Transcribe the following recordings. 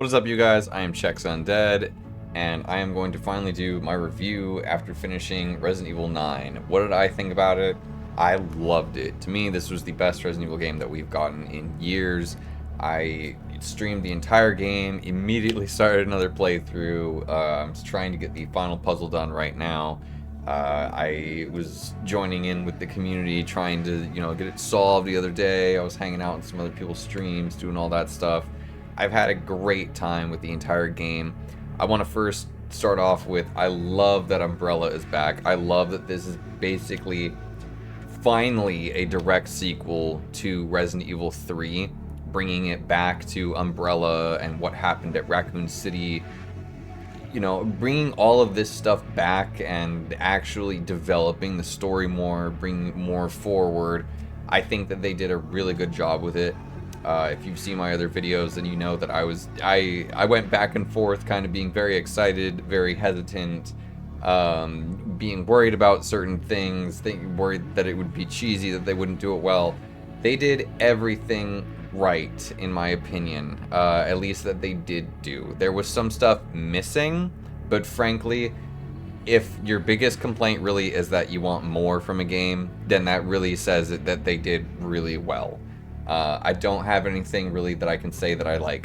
What is up, you guys? I am Chex Undead, and I am going to finally do my review after finishing Resident Evil 9. What did I think about it? I loved it. To me, this was the best Resident Evil game that we've gotten in years. I streamed the entire game, immediately started another playthrough. I'm trying to get the final puzzle done right now. I was joining in with the community, trying to, get it solved the other day. I was hanging out in some other people's streams, doing all that stuff. I've had a great time with the entire game. I want to first start off with, I love that Umbrella is back. I love that this is basically finally a direct sequel to Resident Evil 3, bringing it back to Umbrella and what happened at Raccoon City. Bringing all of this stuff back and actually developing the story more, bringing more forward. I think that they did a really good job with it. If you've seen my other videos, then you know that I went back and forth, kind of being very excited, very hesitant, being worried about certain things, worried that it would be cheesy, that they wouldn't do it well. They did everything right, in my opinion, at least that they did do. There was some stuff missing, but frankly, if your biggest complaint really is that you want more from a game, then that really says that they did really well. I don't have anything really that I can say that I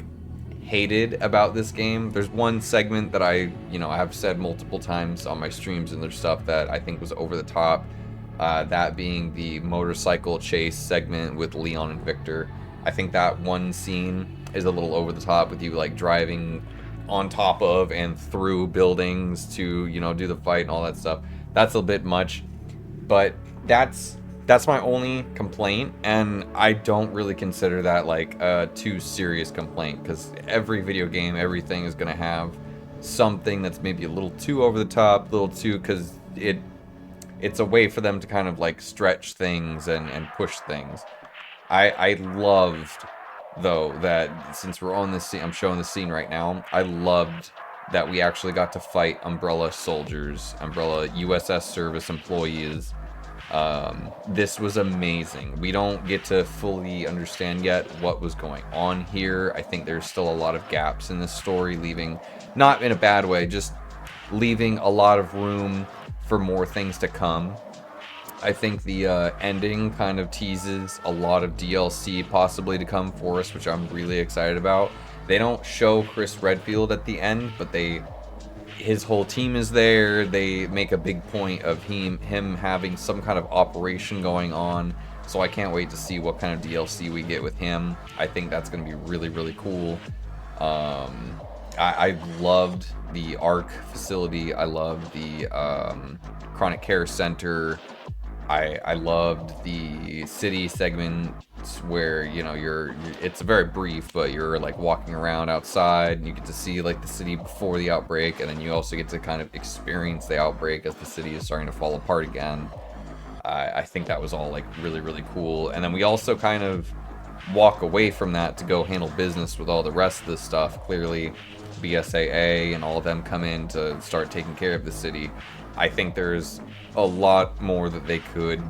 hated about this game. There's one segment that I have said multiple times on my streams and there's stuff that I think was over the top. That being the motorcycle chase segment with Leon and Victor. I think that one scene is a little over the top with you driving on top of and through buildings to do the fight and all that stuff. That's a bit much, but that's my only complaint, and I don't really consider that a too serious complaint, because every video game, everything is going to have something that's maybe a little too over the top, a little too, because it's a way for them to kind of stretch things and push things. I loved, though, that since we're on this scene, I'm showing the scene right now, I loved that we actually got to fight Umbrella soldiers, Umbrella USS service employees. This was amazing. We don't get to fully understand yet what was going on here. I think there's still a lot of gaps in this story, leaving, not in a bad way, just leaving a lot of room for more things to come. I think the ending kind of teases a lot of DLC possibly to come for us, which I'm really excited about. They don't show Chris Redfield at the end, but his whole team is there. They make a big point of him having some kind of operation going on, so I can't wait to see what kind of DLC we get with him. I think that's going to be really, really cool. I loved the ARC facility. I loved the Chronic Care Center. I loved the city segment where it's very brief, but you're walking around outside and you get to see the city before the outbreak, and then you also get to kind of experience the outbreak as the city is starting to fall apart again. I think that was all really, really cool. And then we also kind of walk away from that to go handle business with all the rest of the stuff. Clearly BSAA and all of them come in to start taking care of the city. I think there's a lot more that they could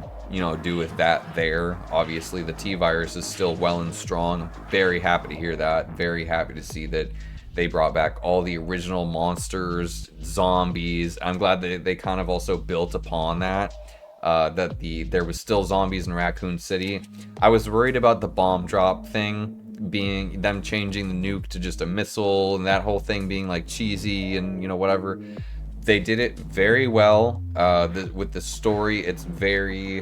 do with that there. Obviously, the T-Virus is still well and strong. I'm very happy to hear that. Very happy to see that they brought back all the original monsters, zombies. I'm glad that they kind of also built upon that. There was still zombies in Raccoon City. I was worried about the bomb drop thing, being them changing the nuke to just a missile, and that whole thing being cheesy and whatever. They did it very well. With the story, it's very...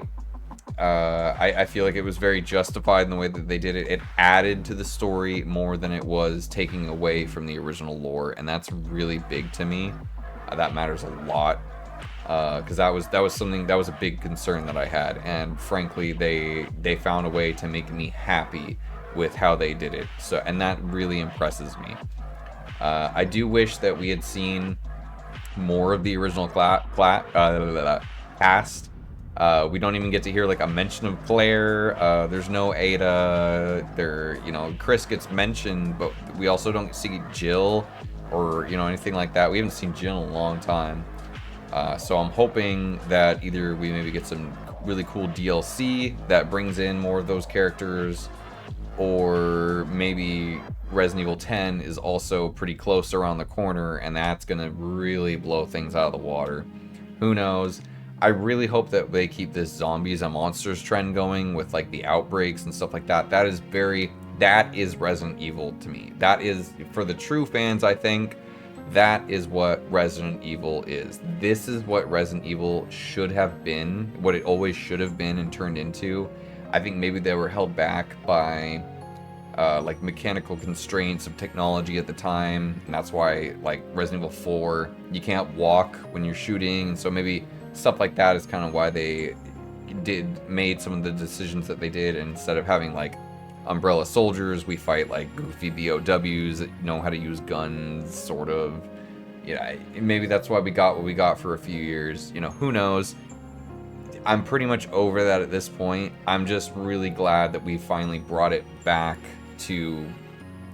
I feel like it was very justified in the way that they did it. It added to the story more than it was taking away from the original lore, and that's really big to me. That matters a lot, because that was something that was a big concern that I had, and frankly, they found a way to make me happy with how they did it. And that really impresses me. I do wish that we had seen more of the original cast. We don't even get to hear a mention of Claire. There's no Ada. Chris gets mentioned, but we also don't see Jill or anything like that. We haven't seen Jill in a long time. So I'm hoping that either we maybe get some really cool DLC that brings in more of those characters, or maybe Resident Evil 10 is also pretty close around the corner, and that's gonna really blow things out of the water. Who knows? I really hope that they keep this zombies and monsters trend going with like the outbreaks and stuff like that. That is Resident Evil to me. That is, for the true fans, I think, that is what Resident Evil is. This is what Resident Evil should have been, what it always should have been and turned into. I think maybe they were held back by like mechanical constraints of technology at the time, and that's why like Resident Evil 4, you can't walk when you're shooting, so maybe stuff like that is kind of why they made some of the decisions that they did. Instead of having like umbrella soldiers, we fight like goofy BOWs that know how to use guns, sort of. Yeah, maybe that's why we got what we got for a few years. You know, who knows? I'm pretty much over that at this point. I'm just really glad that we finally brought it back to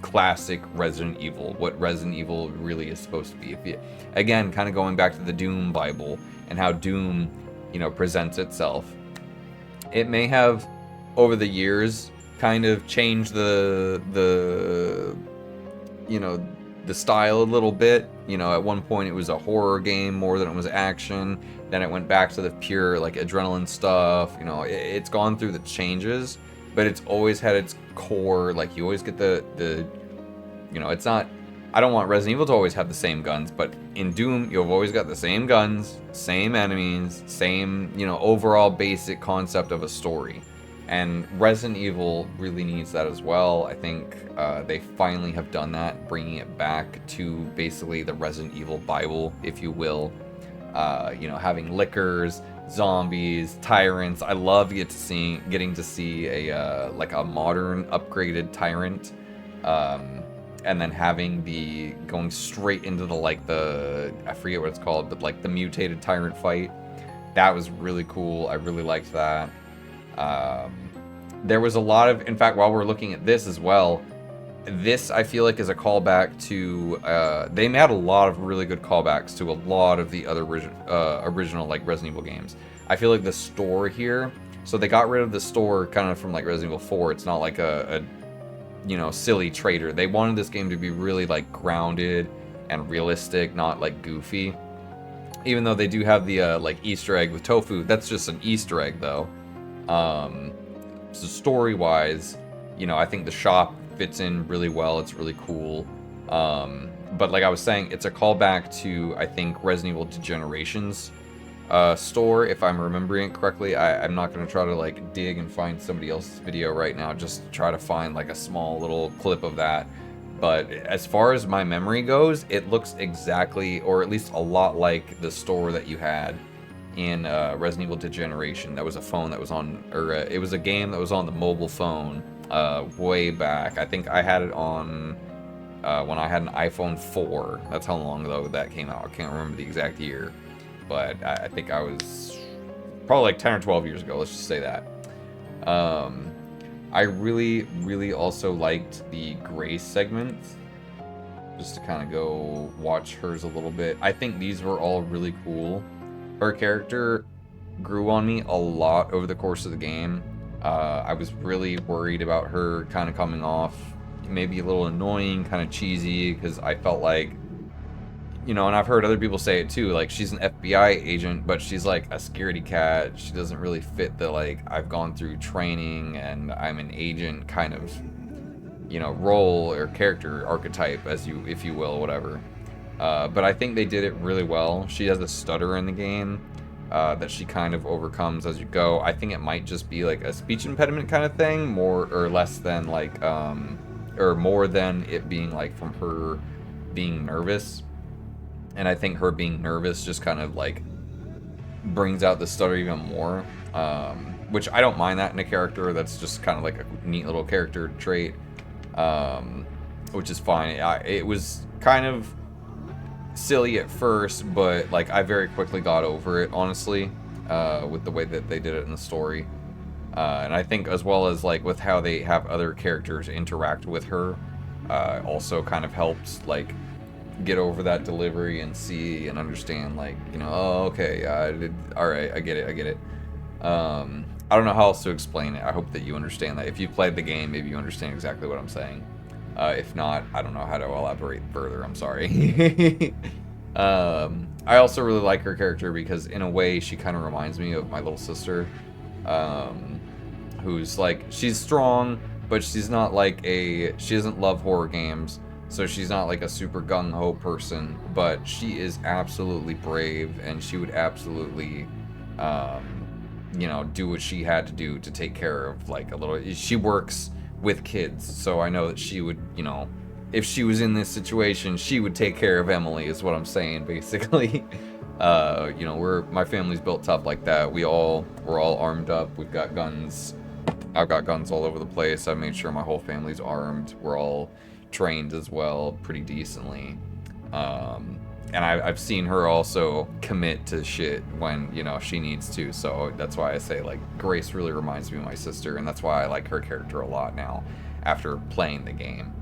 classic Resident Evil, what Resident Evil really is supposed to be. Again, kind of going back to the Doom Bible and how Doom, you know, presents itself. It may have, over the years, kind of changed the you know, the style a little bit. You know, at one point it was a horror game more than it was action. Then it went back to the pure like adrenaline stuff. You know, it's gone through the changes, but it's always had its core. Like you always get the you know, it's not, I don't want Resident Evil to always have the same guns, but in Doom you've always got the same guns, same enemies, same, you know, overall basic concept of a story. And Resident Evil really needs that as well. I think they finally have done that, bringing it back to basically the Resident Evil Bible, if you will. You know, having lickers, zombies, tyrants. I love getting to see a like a modern, upgraded tyrant, and then having the going straight into the I forget what it's called, but like the mutated tyrant fight. That was really cool. I really liked that. There was a lot of, in fact, while we're looking at this as well, this I feel like is a callback to, they made a lot of really good callbacks to a lot of the other original like Resident Evil games. I feel like the store here, so they got rid of the store kind of from like Resident Evil 4. It's not like a you know, silly traitor. They wanted this game to be really like grounded and realistic, not like goofy. Even though they do have the like Easter egg with tofu, that's just an Easter egg though. So story-wise, you know, I think the shop fits in really well. It's really cool. But like I was saying, it's a callback to, I think, Resident Evil Degeneration's store, if I'm remembering it correctly. I'm not going to try to like dig and find somebody else's video right now, just to try to find like a small little clip of that. But as far as my memory goes, it looks exactly, or at least a lot like the store that you had in Resident Evil Degeneration. That was a phone that was on, or it was a game that was on the mobile phone way back. I think I had it on when I had an iPhone 4. That's how long ago that came out. I can't remember the exact year, but I think I was probably like 10 or 12 years ago. Let's just say that. I really also liked the Grace segment. Just to kind of go watch hers a little bit. I think these were all really cool. Her character grew on me a lot over the course of the game. I was really worried about her kind of coming off maybe a little annoying, kind of cheesy, because I felt like, you know, and I've heard other people say it too, like she's an FBI agent, but she's like a scaredy cat. She doesn't really fit the like, I've gone through training and I'm an agent kind of, you know, role or character archetype, as you, if you will, whatever. But I think they did it really well. She has a stutter in the game that she kind of overcomes as you go. I think it might just be like a speech impediment kind of thing, more or less than like, or more than it being like from her being nervous. And I think her being nervous just kind of like brings out the stutter even more, which I don't mind that in a character. That's just kind of like a neat little character trait, which is fine. It was kind of silly at first, but like I very quickly got over it, honestly, with the way that they did it in the story. And I think as well as like with how they have other characters interact with her, also kind of helped like get over that delivery and see and understand, like, you know, oh, okay, all right, I get it. I don't know how else to explain it. I hope that you understand that. If you played the game, maybe you understand exactly what I'm saying. If not, I don't know how to elaborate further. I'm sorry. I also really like her character because in a way she kind of reminds me of my little sister, who's like, she's strong, but she's not like she doesn't love horror games, so she's not like a super gung-ho person, but she is absolutely brave, and she would absolutely, do what she had to do to take care of like a little, she works with kids, so I know that she would, if she was in this situation, she would take care of Emily, is what I'm saying, basically. My family's built tough like that. We're all armed up. We've got guns. I've got guns all over the place. I've made sure my whole family's armed. We're all trained as well, pretty decently. And I've seen her also commit to shit when, she needs to. So that's why I say, like, Grace really reminds me of my sister, and that's why I like her character a lot now after playing the game.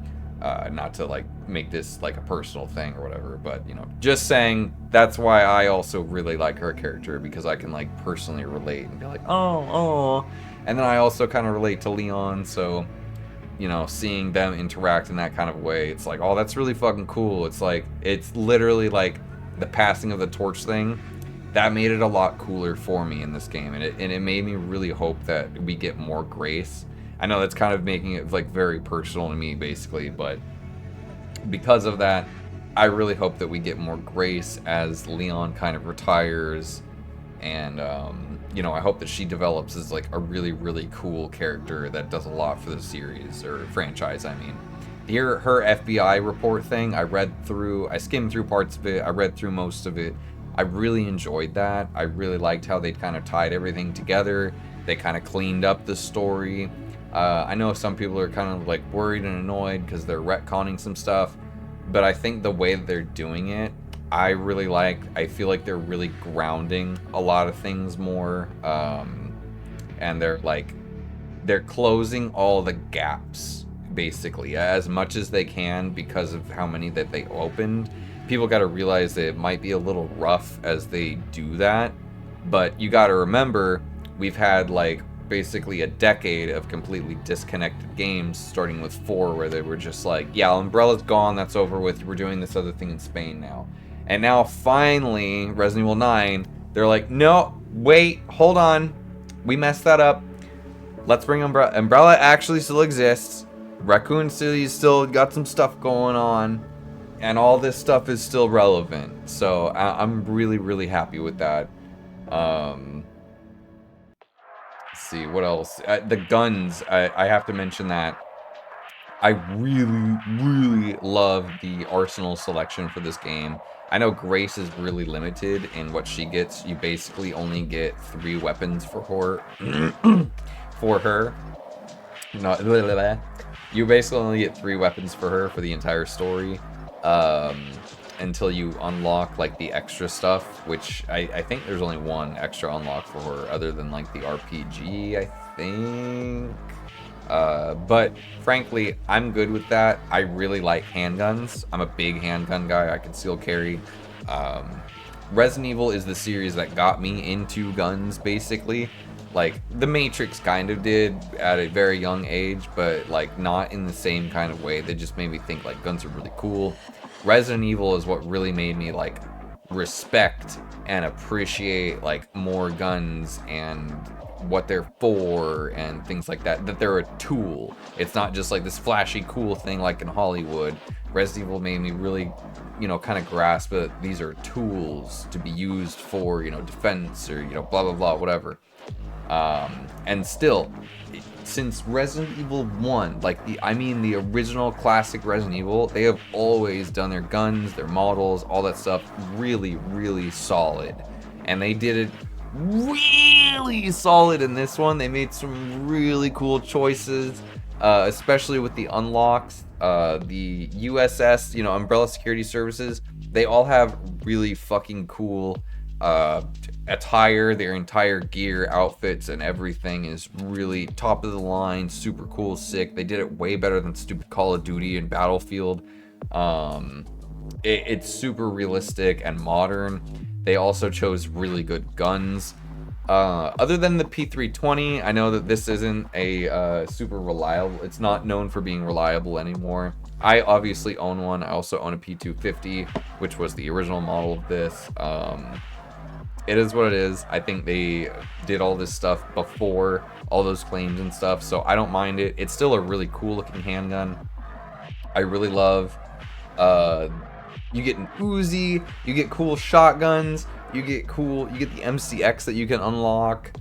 Not to, like, make this, like, a personal thing or whatever, but, just saying that's why I also really like her character, because I can, like, personally relate and be like, oh. And then I also kind of relate to Leon, so, seeing them interact in that kind of way, it's like, oh, that's really fucking cool. It's like, it's literally like the passing of the torch thing. That made it a lot cooler for me in this game, and it made me really hope that we get more Grace. I know that's kind of making it, like, very personal to me, basically, but because of that, I really hope that we get more Grace as Leon kind of retires, and, I hope that she develops as, like, a really, really cool character that does a lot for the series, or franchise, I mean. Her FBI report thing, I skimmed through parts of it, I read through most of it. I really enjoyed that. I really liked how they kind of tied everything together. They kind of cleaned up the story. I know some people are kind of, like, worried and annoyed because they're retconning some stuff, but I think the way that they're doing it, I really like. I feel like they're really grounding a lot of things more, and they're closing all the gaps, basically, as much as they can because of how many that they opened. People got to realize that it might be a little rough as they do that, but you got to remember, we've had, like, basically a decade of completely disconnected games, starting with 4, where they were just like, yeah, Umbrella's gone, that's over with, we're doing this other thing in Spain now. And now, finally, Resident Evil 9, they're like, no, wait, hold on, we messed that up. Let's bring Umbrella. Umbrella actually still exists. Raccoon City's still got some stuff going on, and all this stuff is still relevant. So I'm really, really happy with that. Let's see, what else? The guns, I have to mention that. I really, really love the arsenal selection for this game. I know Grace is really limited in what she gets. You basically only get 3 weapons for her. For her. No, you basically only get 3 weapons for her for the entire story. Until you unlock, like, the extra stuff, which I think there's only 1 extra unlock for her, other than, like, the RPG, I think. But frankly, I'm good with that. I really like handguns. I'm a big handgun guy. I conceal carry. Resident Evil is the series that got me into guns, basically. Like, The Matrix kind of did at a very young age, but, like, not in the same kind of way. They just made me think, like, guns are really cool. Resident Evil is what really made me, like, respect and appreciate, like, more guns and what they're for and things like that. That they're a tool. It's not just, like, this flashy, cool thing like in Hollywood. Resident Evil made me really, kind of grasp that these are tools to be used for, defense or, blah, blah, blah, whatever. And still, since Resident Evil 1, like, the original classic Resident Evil, they have always done their guns, their models, all that stuff really, really solid. And they did it really solid in this one. They made some really cool choices, especially with the unlocks. The USS, Umbrella Security Services, they all have really fucking cool attire. Their entire gear, outfits, and everything is really top of the line, super cool, sick. They did it way better than stupid Call of Duty and Battlefield. It's super realistic and modern. They also chose really good guns. Other than the P320, I know that this isn't a super reliable, it's not known for being reliable anymore. I obviously own one. I also own a P250, which was the original model of this. It is what it is. I think they did all this stuff before all those claims and stuff, so I don't mind it. It's still a really cool looking handgun. I really love, you get an Uzi, you get cool shotguns, you get the MCX that you can unlock.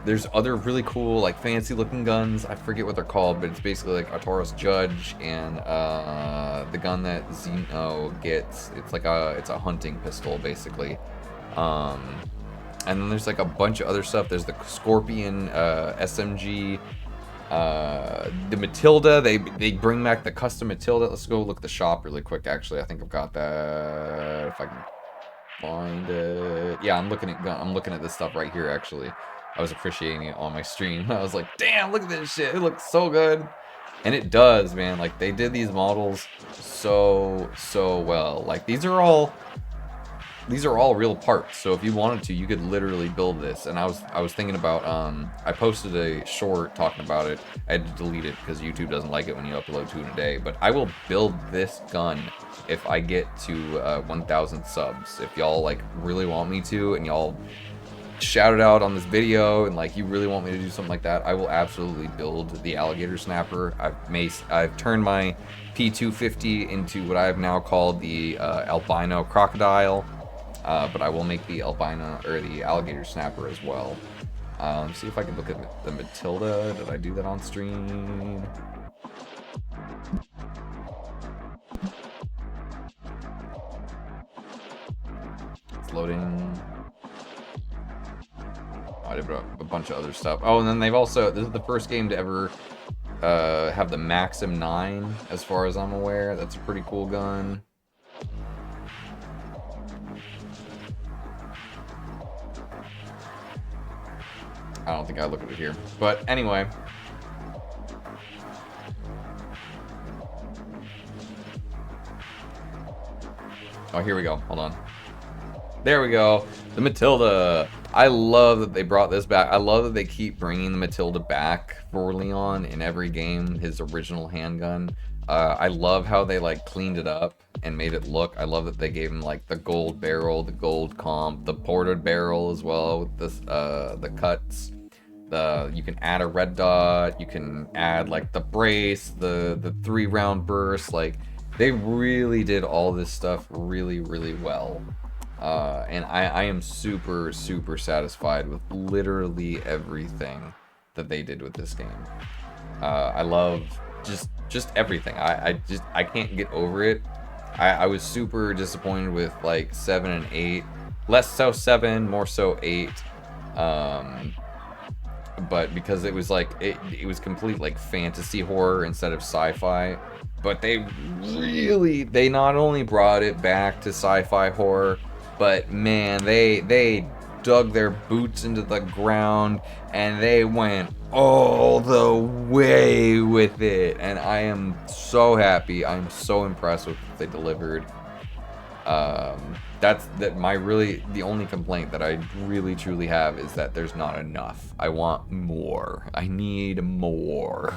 There's other really cool, like, fancy looking guns. I forget what they're called, but it's basically like a Taurus Judge and the gun that Xeno gets. It's a hunting pistol basically. And then there's like a bunch of other stuff. There's the Scorpion SMG, the Matilda. They bring back the custom Matilda. Let's go look at the shop really quick. Actually, I think I've got that. If I can find it. Yeah, I'm looking at this stuff right here. Actually, I was appreciating it on my stream. I was like, damn, look at this shit. It looks so good. And it does, man. Like, they did these models so well. Like, these are all real parts, so if you wanted to, you could literally build this. And I was thinking about, I posted a short talking about it. I had to delete it because YouTube doesn't like it when you upload 2 in a day, but I will build this gun if I get to 1,000 subs. If y'all like really want me to, and y'all shout it out on this video, and like you really want me to do something like that, I will absolutely build the alligator snapper. I've turned my P250 into what I've now called the albino crocodile. But I will make the albino, or the alligator snapper as well. See if I can look at the Matilda. Did I do that on stream? It's loading. I did a bunch of other stuff. Oh, and then they've also, this is the first game to ever have the Maxim 9, as far as I'm aware. That's a pretty cool gun. I don't think I look at it here. But anyway. Oh, here we go. Hold on. There we go. The Matilda. I love that they brought this back. I love that they keep bringing the Matilda back for Leon in every game, his original handgun. I love how they like cleaned it up and made it look. I love that they gave him like the gold barrel, the gold comp, the ported barrel as well with this, the cuts. You can add a red dot. You can add like the brace, the 3-round burst. Like, they really did all this stuff really well. And I am super satisfied with literally everything that they did with this game. I love just everything. I can't get over it. I was super disappointed with like 7 and 8. Less so 7, more so 8. But because it was like it was complete like fantasy horror instead of sci-fi. But they not only brought it back to sci-fi horror, but man, they dug their boots into the ground and they went all the way with it. And I am so happy. I'm so impressed with what they delivered. The only complaint that I really truly have is that there's not enough. I want more. I need more.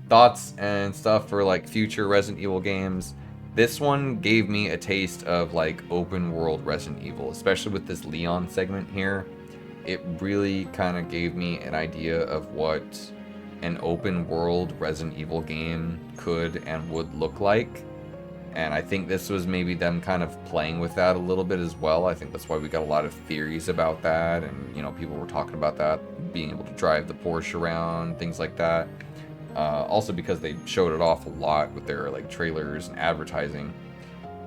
Thoughts and stuff for like future Resident Evil games. This one gave me a taste of like open world Resident Evil, especially with this Leon segment here. It really kind of gave me an idea of what an open world Resident Evil game could and would look like. And I think this was maybe them kind of playing with that a little bit as well. I think that's why we got a lot of theories about that. And, you know, people were talking about that, being able to drive the Porsche around, things like that. Also because they showed it off a lot with their, like, trailers and advertising.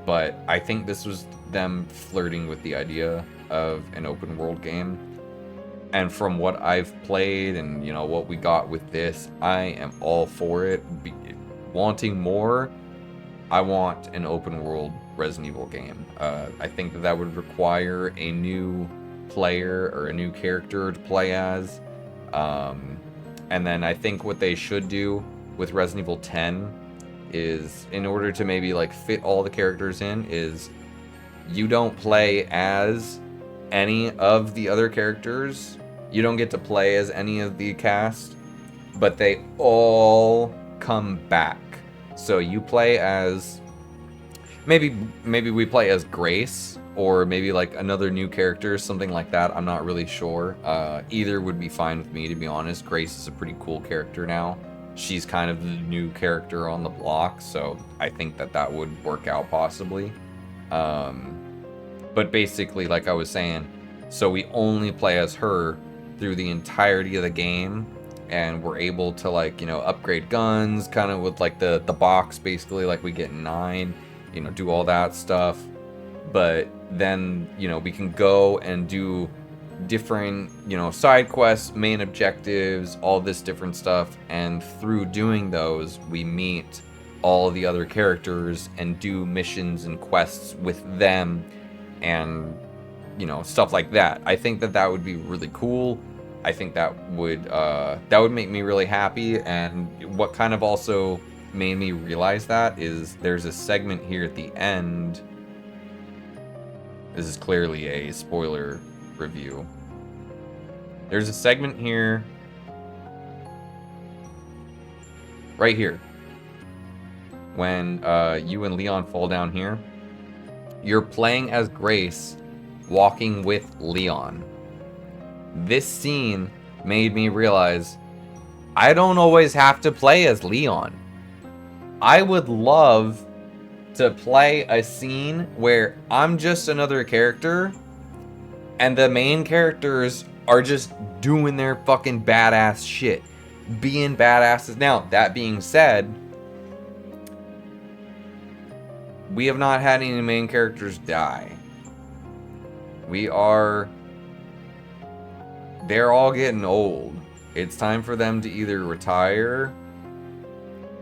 But I think this was them flirting with the idea of an open world game. And from what I've played and, you know, what we got with this, I am all for it. Wanting more, I want an open world Resident Evil game. I think that would require a new player or a new character to play as. And then I think what they should do with Resident Evil 10 is, in order to maybe like fit all the characters in, is you don't play as any of the other characters. You don't get to play as any of the cast. but they all come back. So you play as maybe we play as Grace, or maybe like another new character, something like that. I'm not really sure. Either would be fine with me, to be honest. Grace is a pretty cool character now. She's kind of the new character on the block, so I think that would work out possibly. But basically, like I was saying, so we only play as her through the entirety of the game, and we're able to, like, you know, upgrade guns kind of with like the box, basically, like we get in 9, you know, do all that stuff. But then, you know, we can go and do different, you know, side quests, main objectives, all this different stuff, and through doing those we meet all the other characters and do missions and quests with them, and, you know, stuff like that. I think that would be really cool. I think that would make me really happy. And what kind of also made me realize that is there's a segment here at the end. This is clearly a spoiler review. There's a segment here, right here, when you and Leon fall down here. You're playing as Grace, walking with Leon. This scene made me realize I don't always have to play as Leon. I would love to play a scene where I'm just another character and the main characters are just doing their fucking badass shit, being badasses. Now, that being said, we have not had any main characters die. They're all getting old. It's time for them to either retire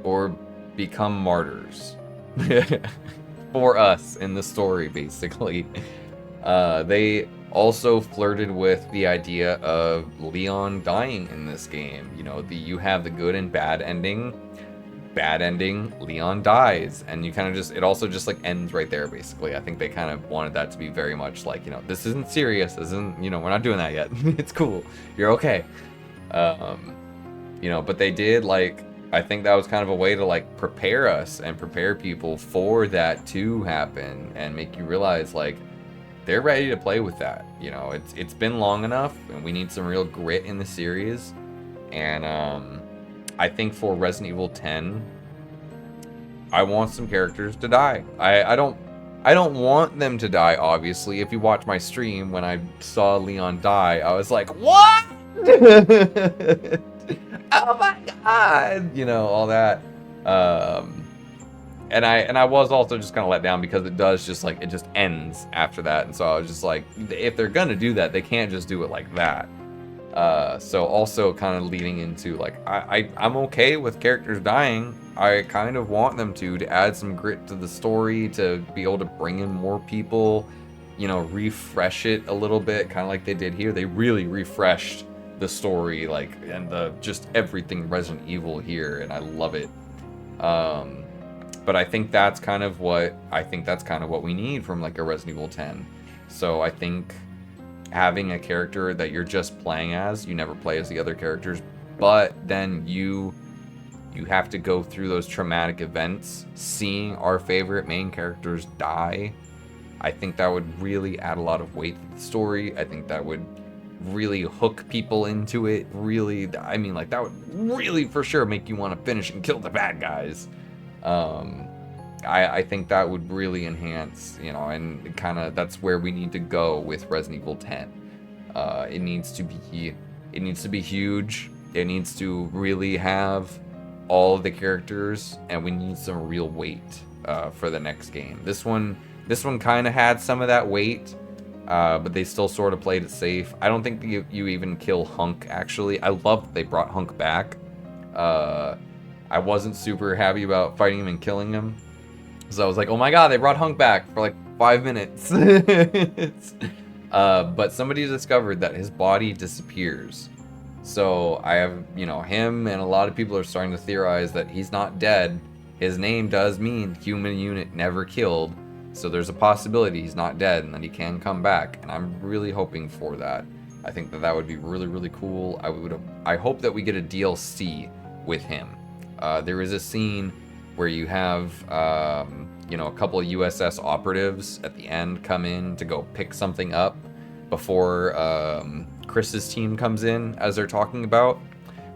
or become martyrs. For us in the story, basically. They also flirted with the idea of Leon dying in this game. You know, you have the good and bad ending. Bad ending, Leon dies, and you kind of it also just like ends right there, basically. I think they kind of wanted that to be very much like, you know, this isn't serious, this isn't, you know, we're not doing that yet. It's cool, you're okay. You know, but they did, like, I think that was kind of a way to like prepare us and prepare people for that to happen and make you realize, like, they're ready to play with that. You know, it's been long enough, and we need some real grit in the series. And I think for Resident Evil 10, I want some characters to die. I don't want them to die, obviously. If you watch my stream, when I saw Leon die, I was like, what? Oh my god! You know, all that. And I was also just kind of let down because it does just, like, it just ends after that. And so I was just like, if they're gonna do that, they can't just do it like that. So also kind of leading into, like, I'm okay with characters dying. I kind of want them to add some grit to the story, to be able to bring in more people, you know, refresh it a little bit, kind of like they did here. They really refreshed the story, like, and just everything Resident Evil here, and I love it. But I think that's kind of what we need from, like, a Resident Evil 10. So I think having a character that you're just playing as, you never play as the other characters, but then you have to go through those traumatic events, seeing our favorite main characters die. I think that would really add a lot of weight to the story. I think that would really hook people into it. Really, I mean, like, that would really for sure make you want to finish and kill the bad guys. I think that would really enhance, you know, and kind of that's where we need to go with Resident Evil 10. It needs to be huge. It needs to really have all of the characters, and we need some real weight for the next game. This one kind of had some of that weight, but they still sort of played it safe. I don't think you even kill Hunk, actually. I love that they brought Hunk back. I wasn't super happy about fighting him and killing him. So I was like, oh my god, they brought Hunk back for like 5 minutes. But somebody discovered that his body disappears. So I have, you know, him and a lot of people are starting to theorize that he's not dead. His name does mean human unit never killed. So there's a possibility he's not dead and that he can come back. And I'm really hoping for that. I think that that would be really, really cool. I hope that we get a DLC with him. There is a scene where you have, you know, a couple of USS operatives at the end come in to go pick something up before Chris's team comes in, as they're talking about.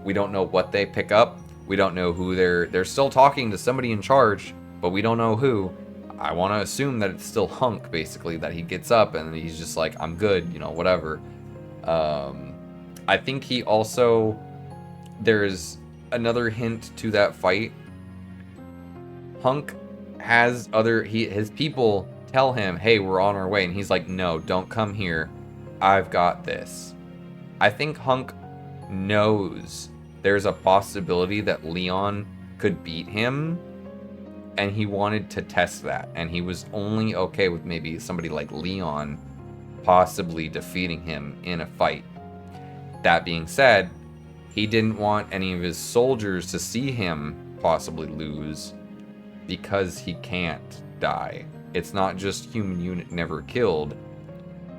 We don't know what they pick up. We don't know who they're still talking to somebody in charge, but we don't know who. I want to assume that it's still Hunk, basically, that he gets up and he's just like, I'm good, you know, whatever. I think he also, there's another hint to that fight. Hunk has his people tell him, hey, we're on our way, and he's like, no, don't come here, I've got this. I think Hunk knows there's a possibility that Leon could beat him, and he wanted to test that, and he was only okay with maybe somebody like Leon possibly defeating him in a fight. That being said, he didn't want any of his soldiers to see him possibly lose, because he can't die. It's not just human unit never killed,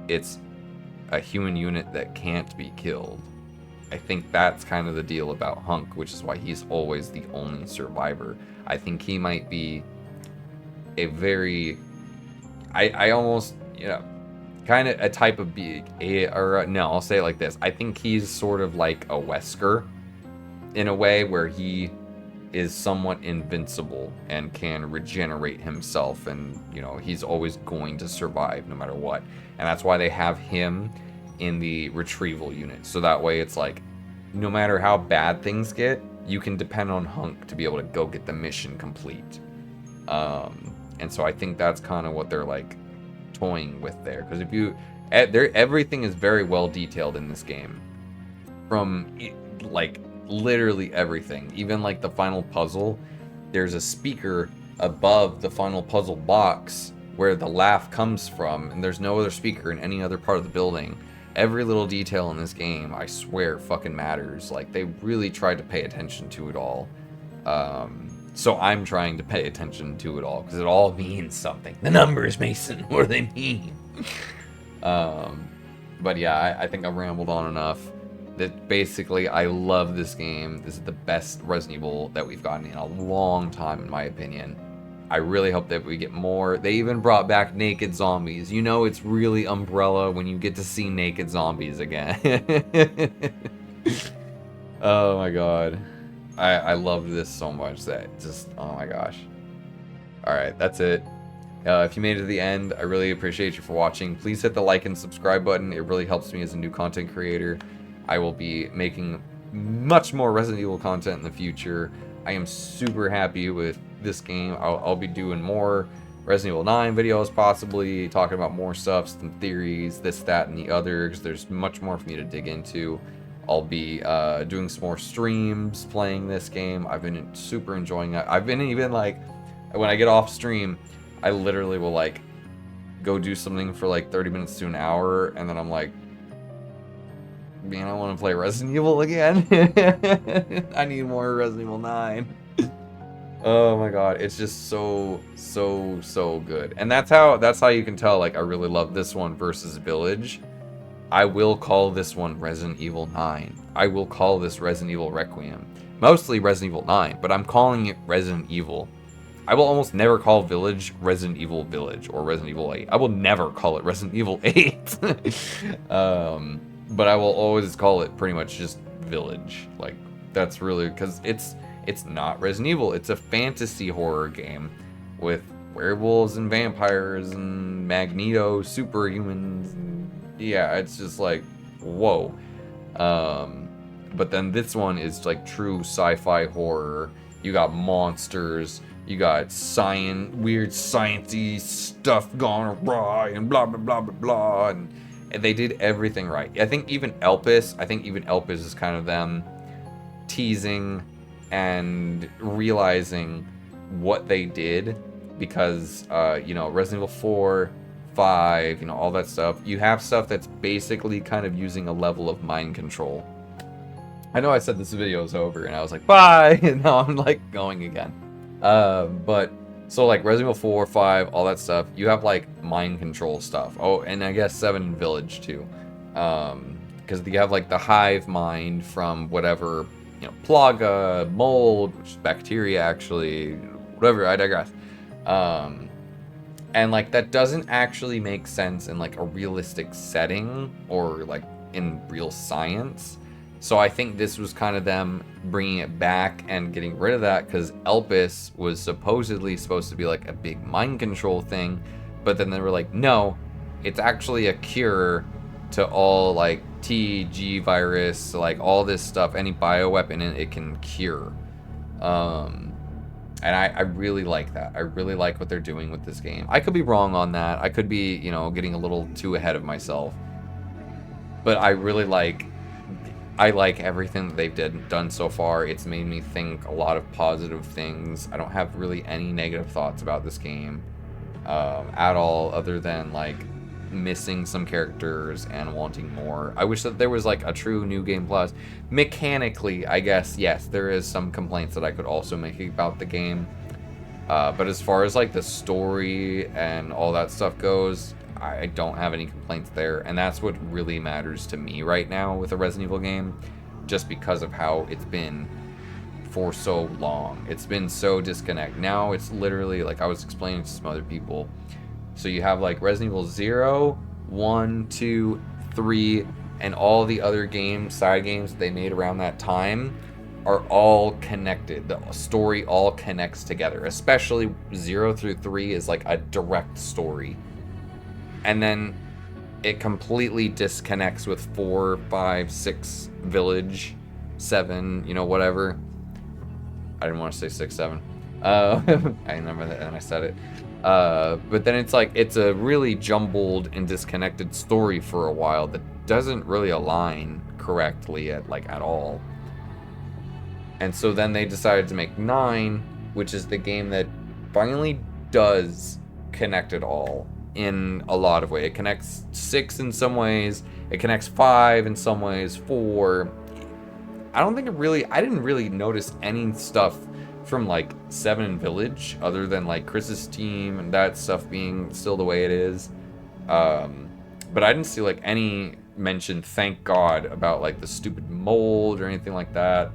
it's a human unit that can't be killed. I think that's kind of the deal about Hunk, which is why he's always the only survivor. I think he might be a very, I almost, you know, kind of a type of no, I'll say it like this. I think he's sort of like a Wesker in a way, where he is somewhat invincible and can regenerate himself, and, you know, he's always going to survive no matter what. And that's why they have him in the retrieval unit, so that way it's like, no matter how bad things get, you can depend on Hunk to be able to go get the mission complete. And so I think that's kind of what they're like toying with there, because if you, everything is very well detailed in this game, from like literally everything. Even like the final puzzle, there's a speaker above the final puzzle box where the laugh comes from, and there's no other speaker in any other part of the building. Every little detail in this game, I swear, fucking matters. Like, they really tried to pay attention to it all. So I'm trying to pay attention to it all, because it all means something. The numbers, Mason, what do they mean? But yeah, I think I've rambled on enough. That basically, I love this game. This is the best Resident Evil that we've gotten in a long time, in my opinion. I really hope that we get more. They even brought back naked zombies. You know, it's really Umbrella when you get to see naked zombies again. Oh my god. I love this so much that just, oh my gosh. Alright, that's it. If you made it to the end, I really appreciate you for watching. Please hit the like and subscribe button. It really helps me as a new content creator. I will be making much more Resident Evil content in the future. I am super happy with this game. I'll be doing more Resident Evil 9 videos, possibly talking about more stuff, some theories, this, that, and the other, because there's much more for me to dig into. I'll be doing some more streams playing this game. I've been super enjoying it. I've been even like, when I get off stream, I literally will like go do something for like 30 minutes to an hour, and then I'm like, man, I want to play Resident Evil again. I need more Resident Evil 9. Oh my god, it's just so good. And that's how you can tell, like, I really love this one versus Village. I will call this one Resident Evil 9. I will call this Resident Evil Requiem. Mostly Resident Evil 9, but I'm calling it Resident Evil. I will almost never call Village Resident Evil Village or Resident Evil 8. I will never call it Resident Evil 8. But I will always call it pretty much just Village. Like, that's really, because it's not Resident Evil. It's a fantasy horror game with werewolves and vampires and Magneto superhumans. And yeah, it's just like, whoa. But then this one is like true sci-fi horror. You got monsters. You got weird sciencey stuff gone awry and blah, blah, blah, blah, blah. And they did everything right. I think even Elpis is kind of them teasing and realizing what they did, because you know, Resident Evil 4, 5, you know, all that stuff, you have stuff that's basically kind of using a level of mind control. I know I said this video is over and I was like, bye, and now I'm like going again. But so like Resident Evil 4, 5, all that stuff, you have like mind control stuff. Oh, and I guess 7 Village too. because you have like the hive mind from whatever, you know, plaga, mold, which is bacteria actually, whatever, I digress. And like that doesn't actually make sense in like a realistic setting or like in real science. So I think this was kind of them bringing it back and getting rid of that, because Elpis was supposedly supposed to be like a big mind control thing, but then they were like, no, it's actually a cure to all like TG virus, like all this stuff, any bioweapon it can cure. And I really like that. I really like what they're doing with this game. I could be wrong on that. I could be, you know, getting a little too ahead of myself. But I really like everything that they've done so far. It's made me think a lot of positive things. I don't have really any negative thoughts about this game at all, other than like missing some characters and wanting more. I wish that there was like a true New Game Plus. Mechanically, I guess, yes, there is some complaints that I could also make about the game. But as far as like the story and all that stuff goes, I don't have any complaints there. And that's what really matters to me right now with a Resident Evil game, just because of how it's been for so long. It's been so disconnected. Now it's literally, like I was explaining to some other people, so you have like Resident Evil 0, 1, 2, 3, and all the other games, side games they made around that time are all connected. The story all connects together. Especially 0 through 3 is like a direct story. And then it completely disconnects with 4, 5, 6, Village, 7, you know, whatever. I didn't want to say 6, 7. I remember that and I said it. But then it's like, it's a really jumbled and disconnected story for a while that doesn't really align correctly at all. And so then they decided to make 9, which is the game that finally does connect it all in a lot of ways. It connects 6 in some ways, it connects 5 in some ways, 4. I didn't really notice any stuff from like 7 and Village, other than like Chris's team and that stuff being still the way it is. But I didn't see like any mention, thank God, about like the stupid mold or anything like that.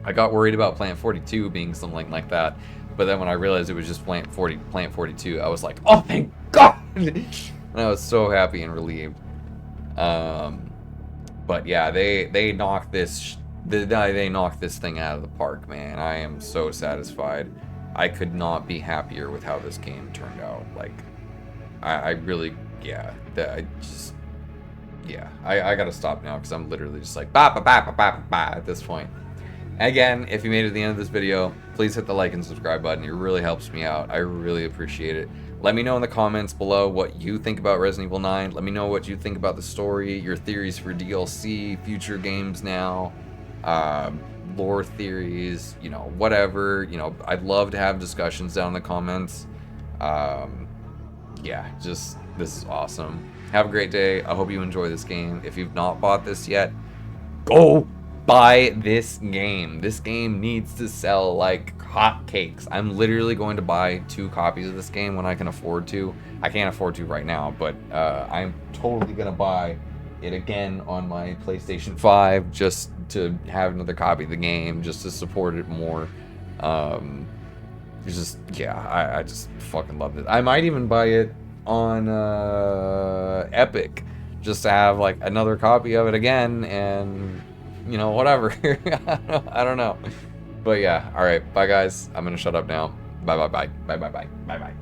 I got worried about Plant 42 being something like that, but then when I realized it was just Plant 42, I was like, oh thank God! And I was so happy and relieved. But yeah, they knocked this. They knocked this thing out of the park, man. I am so satisfied. I could not be happier with how this game turned out. Like, I really, yeah. I gotta stop now because I'm literally just like ba ba ba ba ba ba at this point. Again, if you made it to the end of this video, please hit the like and subscribe button. It really helps me out. I really appreciate it. Let me know in the comments below what you think about Resident Evil 9. Let me know what you think about the story, your theories for DLC, future games now. Lore theories, you know, whatever, you know, I'd love to have discussions down in the comments. Yeah, just, this is awesome. Have a great day. I hope you enjoy this game. If you've not bought this yet, go buy this game. This game needs to sell like hotcakes. I'm literally going to buy 2 copies of this game when I can afford to. I can't afford to right now, but I'm totally gonna buy it again on my PlayStation 5 just to have another copy of the game, just to support it more. It's just, yeah, I just fucking love it. I might even buy it on Epic just to have like another copy of it again, and you know, whatever. I don't know. But yeah, all right, bye guys. I'm gonna shut up now. Bye bye bye bye bye bye bye bye.